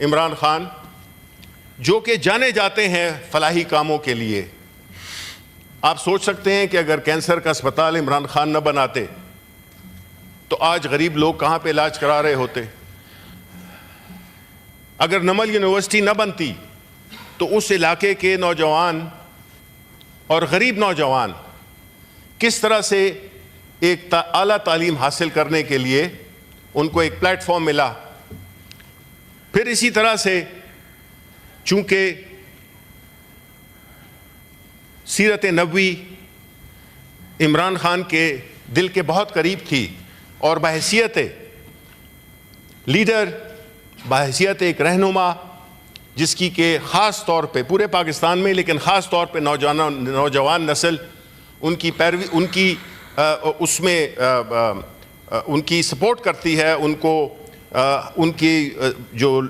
عمران خان جو کہ جانے جاتے ہیں فلاحی کاموں کے لیے. آپ سوچ سکتے ہیں کہ اگر کینسر کا اسپتال عمران خان نہ بناتے تو آج غریب لوگ کہاں پہ علاج کرا رہے ہوتے. اگر نمل یونیورسٹی نہ بنتی تو اس علاقے کے نوجوان اور غریب نوجوان کس طرح سے ایک اعلیٰ تعلیم حاصل کرنے کے لیے ان کو ایک پلیٹ فارم ملا. پھر اسی طرح سے چونکہ سیرت نبوی عمران خان کے دل کے بہت قریب تھی اور بحیثیت لیڈر، بحیثیت ایک رہنما جس کی کہ خاص طور پہ پورے پاکستان میں لیکن خاص طور پہ نوجوان نسل ان کی پیروی، ان کی اس میں ان کی سپورٹ کرتی ہے، ان کو ان کی جو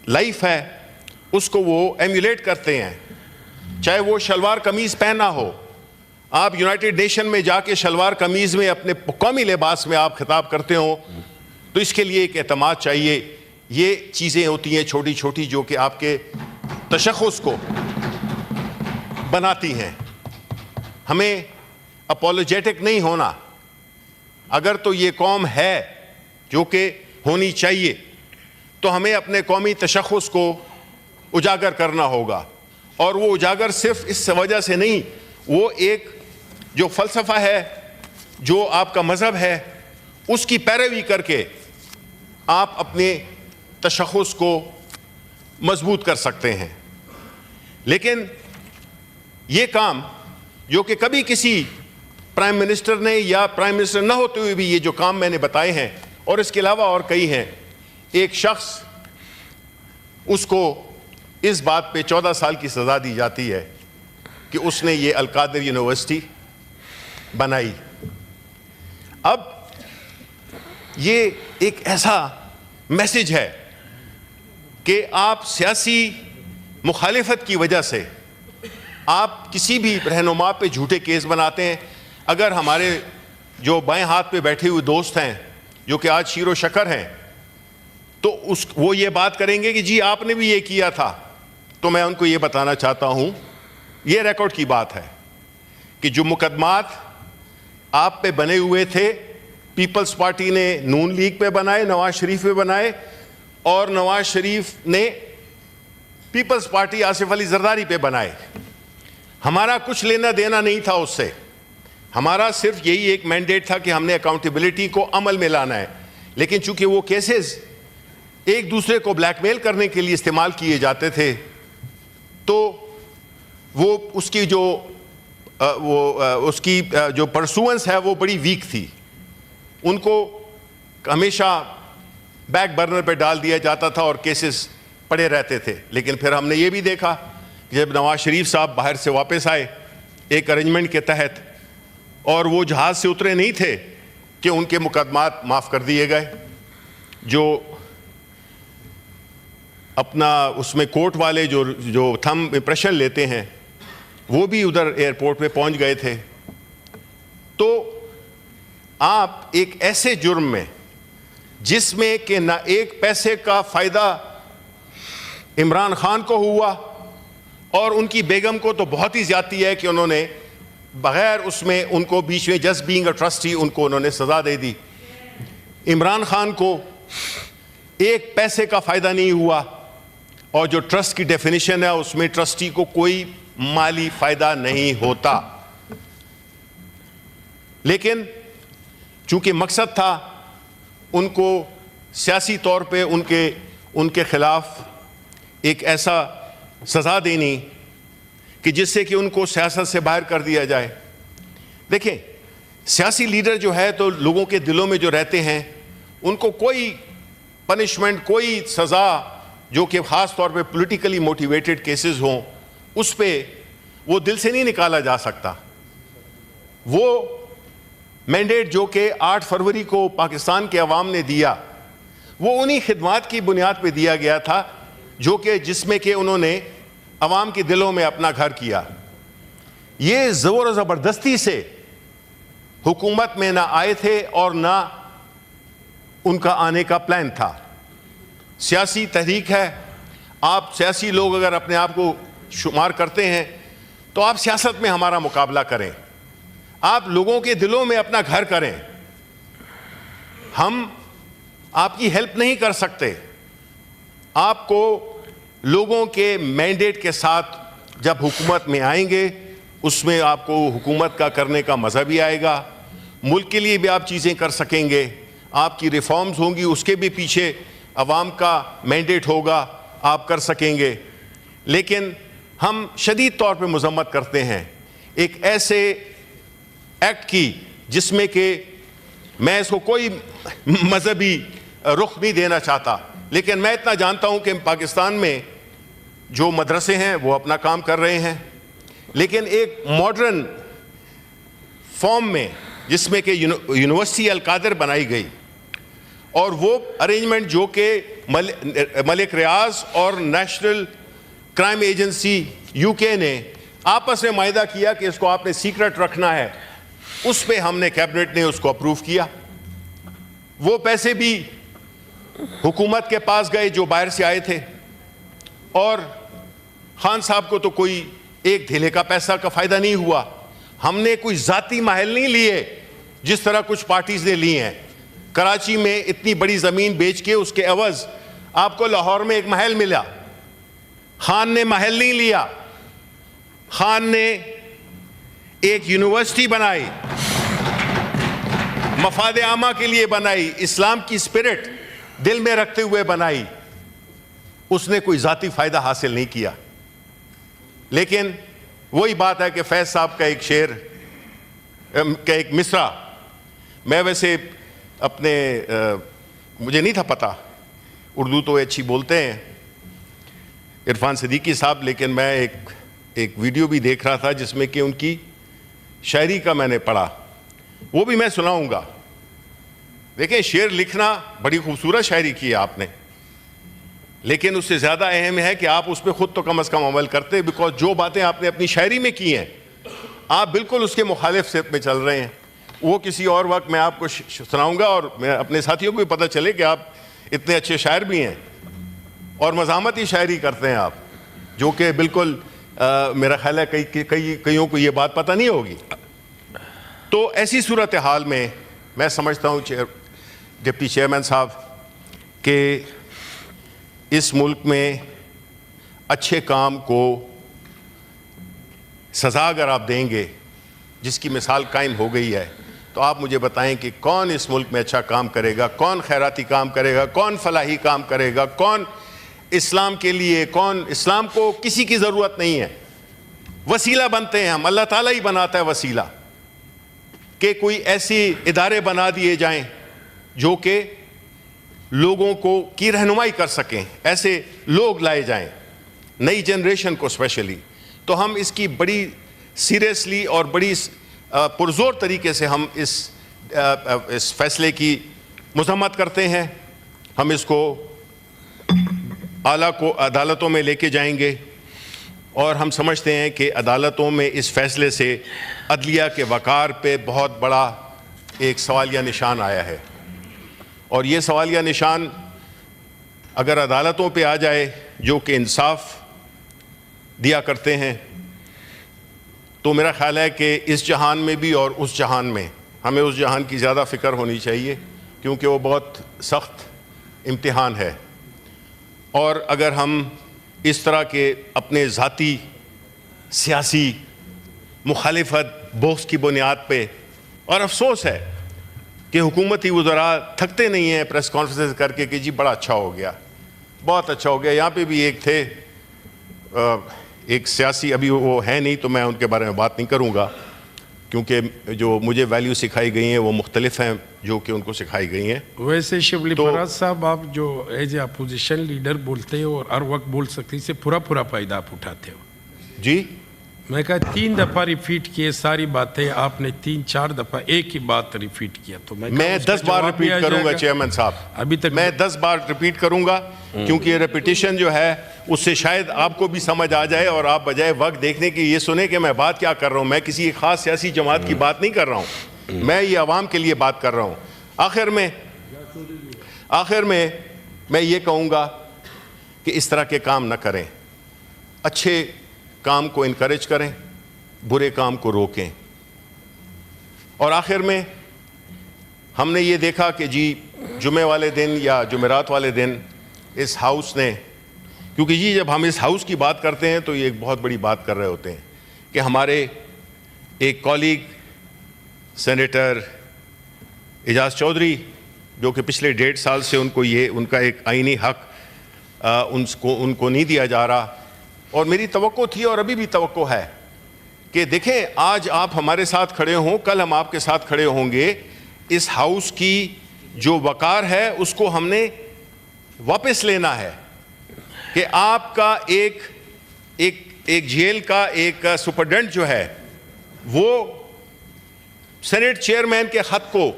لائف ہے اس کو وہ ایمیولیٹ کرتے ہیں. چاہے وہ شلوار قمیض پہنا ہو، آپ یونائٹڈ نیشن میں جا کے شلوار قمیض میں اپنے قومی لباس میں آپ خطاب کرتے ہو تو اس کے لیے ایک اعتماد چاہیے. یہ چیزیں ہوتی ہیں چھوٹی چھوٹی جو کہ آپ کے تشخص کو بناتی ہیں. ہمیں اپولوجیٹک نہیں ہونا. اگر تو یہ قوم ہے جو کہ ہونی چاہیے تو ہمیں اپنے قومی تشخص کو اجاگر کرنا ہوگا. اور وہ اجاگر صرف اس وجہ سے نہیں، وہ ایک جو فلسفہ ہے، جو آپ کا مذہب ہے، اس کی پیروی کر کے آپ اپنے تشخص کو مضبوط کر سکتے ہیں. لیکن یہ کام جو کہ کبھی کسی پرائم منسٹر نے یا پرائم منسٹر نہ ہوتے ہوئے بھی یہ جو کام میں نے بتائے ہیں اور اس کے علاوہ اور کئی ہیں، ایک شخص اس کو اس بات پہ 14 سال کی سزا دی جاتی ہے کہ اس نے یہ القادر یونیورسٹی بنائی. اب یہ ایک ایسا میسج ہے کہ آپ سیاسی مخالفت کی وجہ سے آپ کسی بھی رہنما پہ جھوٹے کیس بناتے ہیں. اگر ہمارے جو بائیں ہاتھ پہ بیٹھے ہوئے دوست ہیں جو کہ آج شیر و شکر ہیں تو وہ یہ بات کریں گے کہ جی آپ نے بھی یہ کیا تھا، تو میں ان کو یہ بتانا چاہتا ہوں، یہ ریکارڈ کی بات ہے کہ جو مقدمات آپ پہ بنے ہوئے تھے، پیپلز پارٹی نے نون لیگ پہ بنائے، نواز شریف پہ بنائے، اور نواز شریف نے پیپلز پارٹی آصف علی زرداری پہ بنائے. ہمارا کچھ لینا دینا نہیں تھا اس سے. ہمارا صرف یہی ایک مینڈیٹ تھا کہ ہم نے اکاؤنٹیبلٹی کو عمل میں لانا ہے. لیکن چونکہ وہ کیسز ایک دوسرے کو بلیک میل کرنے کے لیے استعمال کیے جاتے تھے تو وہ اس کی جو پرسوئنس ہے وہ بڑی ویک تھی. ان کو ہمیشہ بیک برنر پہ ڈال دیا جاتا تھا اور کیسز پڑے رہتے تھے. لیکن پھر ہم نے یہ بھی دیکھا کہ جب نواز شریف صاحب باہر سے واپس آئے ایک ارینجمنٹ کے تحت اور وہ جہاز سے اترے نہیں تھے کہ ان کے مقدمات معاف کر دیے گئے. جو اپنا اس میں کورٹ والے جو تھم امپریشن لیتے ہیں وہ بھی ادھر ایئرپورٹ پہ پہنچ گئے تھے. تو آپ ایک ایسے جرم میں جس میں کہ نہ ایک پیسے کا فائدہ عمران خان کو ہوا اور ان کی بیگم کو تو بہت ہی زیادتی ہے کہ انہوں نے بغیر اس میں ان کو بیچ میں جسٹ بینگ اے ٹرسٹی ان کو انہوں نے سزا دے دی. عمران خان کو ایک پیسے کا فائدہ نہیں ہوا اور جو ٹرسٹ کی ڈیفینیشن ہے اس میں ٹرسٹی کو کوئی مالی فائدہ نہیں ہوتا. لیکن چونکہ مقصد تھا ان کو سیاسی طور پہ ان کے خلاف ایک ایسا سزا دینی کہ جس سے کہ ان کو سیاست سے باہر کر دیا جائے. دیکھیں سیاسی لیڈر جو ہے تو لوگوں کے دلوں میں جو رہتے ہیں ان کو کوئی پنشمنٹ، کوئی سزا جو کہ خاص طور پہ پولیٹیکلی موٹیویٹڈ کیسز ہوں اس پہ وہ دل سے نہیں نکالا جا سکتا. وہ مینڈیٹ جو کہ 8 فروری کو پاکستان کے عوام نے دیا وہ انہی خدمات کی بنیاد پہ دیا گیا تھا جو کہ جس میں کہ انہوں نے عوام کے دلوں میں اپنا گھر کیا. یہ زور و زبردستی سے حکومت میں نہ آئے تھے اور نہ ان کا آنے کا پلان تھا. سیاسی تحریک ہے. آپ سیاسی لوگ اگر اپنے آپ کو شمار کرتے ہیں تو آپ سیاست میں ہمارا مقابلہ کریں, آپ لوگوں کے دلوں میں اپنا گھر کریں. ہم آپ کی ہیلپ نہیں کر سکتے. آپ کو لوگوں کے مینڈیٹ کے ساتھ جب حکومت میں آئیں گے, اس میں آپ کو حکومت کا کرنے کا مزہ بھی آئے گا, ملک کے لیے بھی آپ چیزیں کر سکیں گے, آپ کی ریفارمز ہوں گی, اس کے بھی پیچھے عوام کا مینڈیٹ ہوگا, آپ کر سکیں گے. لیکن ہم شدید طور پہ مذمت کرتے ہیں ایک ایسے ایکٹ کی جس میں کہ میں اس کو کوئی مذہبی رخ نہیں دینا چاہتا, لیکن میں اتنا جانتا ہوں کہ پاکستان میں جو مدرسے ہیں وہ اپنا کام کر رہے ہیں, لیکن ایک ماڈرن فارم میں جس میں کہ یونیورسٹی القادر بنائی گئی, اور وہ ارینجمنٹ جو کہ ملک ریاض اور نیشنل کرائم ایجنسی یو کے نے آپس میں معاہدہ کیا کہ اس کو آپ نے سیکرٹ رکھنا ہے, اس پہ ہم نے کیبنٹ نے اس کو اپروو کیا. وہ پیسے بھی حکومت کے پاس گئے جو باہر سے آئے تھے, اور خان صاحب کو تو کوئی ایک دھیلے کا پیسہ کا فائدہ نہیں ہوا. ہم نے کوئی ذاتی محل نہیں لیے جس طرح کچھ پارٹیز نے لی ہیں. کراچی میں اتنی بڑی زمین بیچ کے اس کے عوض آپ کو لاہور میں ایک محل ملا. خان نے محل نہیں لیا, خان نے ایک یونیورسٹی بنائی, مفاد عامہ کے لیے بنائی, اسلام کی اسپرٹ دل میں رکھتے ہوئے بنائی. اس نے کوئی ذاتی فائدہ حاصل نہیں کیا. لیکن وہی بات ہے کہ فیض صاحب کا ایک شعر کا ایک مصرع, میں ویسے اپنے مجھے نہیں تھا پتا, اردو تو اچھی بولتے ہیں عرفان صدیقی صاحب, لیکن میں ایک ویڈیو بھی دیکھ رہا تھا جس میں کہ ان کی شاعری کا میں نے پڑھا, وہ بھی میں سناؤں گا. دیکھیں, شعر لکھنا بڑی خوبصورت شاعری کی ہے آپ نے, لیکن اس سے زیادہ اہم ہے کہ آپ اس پہ خود تو کم از کم عمل کرتے, بیکاز جو باتیں آپ نے اپنی شاعری میں کی ہیں آپ بالکل اس کے مخالف سمت میں چل رہے ہیں. وہ کسی اور وقت میں آپ کو سناؤں گا, اور میں اپنے ساتھیوں کو بھی پتہ چلے کہ آپ اتنے اچھے شاعر بھی ہیں اور مزاحمتی شاعری کرتے ہیں آپ, جو کہ بالکل میرا خیال ہے کئیوں کو یہ بات پتہ نہیں ہوگی. تو ایسی صورتحال میں سمجھتا ہوں ڈپٹی چیئرمین صاحب کہ اس ملک میں اچھے کام کو سزا اگر آپ دیں گے, جس کی مثال قائم ہو گئی ہے, تو آپ مجھے بتائیں کہ کون اس ملک میں اچھا کام کرے گا, کون خیراتی کام کرے گا, کون فلاحی کام کرے گا, کون اسلام کے لیے, کون اسلام کو کسی کی ضرورت نہیں ہے. وسیلہ بنتے ہیں ہم, اللہ تعالیٰ ہی بناتا ہے وسیلہ, کہ کوئی ایسے ادارے بنا دیے جائیں جو کہ لوگوں کو کی رہنمائی کر سکیں, ایسے لوگ لائے جائیں, نئی جنریشن کو اسپیشلی. تو ہم اس کی بڑی سیریسلی اور بڑی پرزور طریقے سے ہم اس فیصلے کی مذمت کرتے ہیں. ہم اس کو اعلیٰ کو عدالتوں میں لے کے جائیں گے, اور ہم سمجھتے ہیں کہ عدالتوں میں اس فیصلے سے عدلیہ کے وقار پہ بہت بڑا ایک سوالیہ نشان آیا ہے. اور یہ سوالیہ نشان اگر عدالتوں پہ آ جائے جو کہ انصاف دیا کرتے ہیں, تو میرا خیال ہے کہ اس جہان میں بھی اور اس جہان میں ہمیں اس جہان کی زیادہ فکر ہونی چاہیے, کیونکہ وہ بہت سخت امتحان ہے. اور اگر ہم اس طرح کے اپنے ذاتی سیاسی مخالفت بغض کی بنیاد پہ, اور افسوس ہے کہ حکومتی وزراء تھکتے نہیں ہیں پریس کانفرنس کر کے کہ جی بڑا اچھا ہو گیا, بہت اچھا ہو گیا. یہاں پہ بھی ایک تھے ایک سیاسی, ابھی وہ ہے نہیں تو میں ان کے بارے میں بات نہیں کروں گا, کیونکہ جو مجھے ویلیو سکھائی گئی ہیں وہ مختلف ہیں جو کہ ان کو سکھائی گئی ہیں. ویسے شبلی فراز صاحب, آپ جو ایز اے اپوزیشن لیڈر بولتے ہو اور ہر وقت بول سکتے, اس سے پورا فائدہ آپ اٹھاتے ہو. جی, میں کہا 3 دفعہ ریپیٹ کیے ساری باتیں, آپ نے 3-4 دفعہ ایک ہی بات ریپیٹ کیا, تو میں 10 بار ریپیٹ کروں گا چیئرمین صاحب, ابھی تک میں 10 بار ریپیٹ کروں گا, کیونکہ یہ ریپیٹیشن جو ہے اس سے شاید آپ کو بھی سمجھ آ جائے, اور آپ بجائے وقت دیکھنے کے یہ سنیں کہ میں بات کیا کر رہا ہوں. میں کسی خاص سیاسی جماعت کی بات نہیں کر رہا ہوں, میں یہ عوام کے لیے بات کر رہا ہوں. آخر میں میں یہ کہوں گا کہ اس طرح کے کام نہ کریں, اچھے کام کو انکریج کریں, برے کام کو روکیں. اور آخر میں ہم نے یہ دیکھا کہ جی جمعے والے دن یا جمعرات والے دن اس ہاؤس نے, کیونکہ جی جب ہم اس ہاؤس کی بات کرتے ہیں تو یہ ایک بہت بڑی بات کر رہے ہوتے ہیں کہ ہمارے ایک کولیگ سینیٹر اعجاز چودھری, جو کہ پچھلے 1.5 سال سے ان کا ایک آئینی حق ان کو نہیں دیا جا رہا, اور میری توقع تھی اور ابھی بھی توقع ہے کہ دیکھیں آج آپ ہمارے ساتھ کھڑے ہوں, کل ہم آپ کے ساتھ کھڑے ہوں گے. اس ہاؤس کی جو وقار ہے اس کو ہم نے واپس لینا ہے کہ آپ کا ایک جیل کا ایک سپرڈنٹ جو ہے وہ سینٹ چیئرمین کے خط کو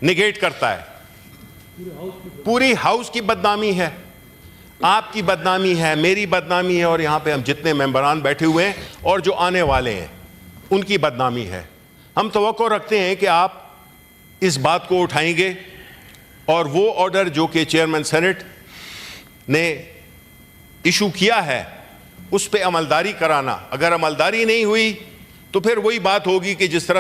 نگیٹ کرتا ہے. پوری ہاؤس کی بدنامی ہے, آپ کی بدنامی ہے, میری بدنامی ہے, اور یہاں پہ ہم جتنے ممبران بیٹھے ہوئے ہیں اور جو آنے والے ہیں ان کی بدنامی ہے. ہم توقع رکھتے ہیں کہ آپ اس بات کو اٹھائیں گے اور وہ آرڈر جو کہ چیئرمین سینٹ نے ایشو کیا ہے اس پہ عملداری کرانا. اگر عملداری نہیں ہوئی تو پھر وہی بات ہوگی کہ جس طرح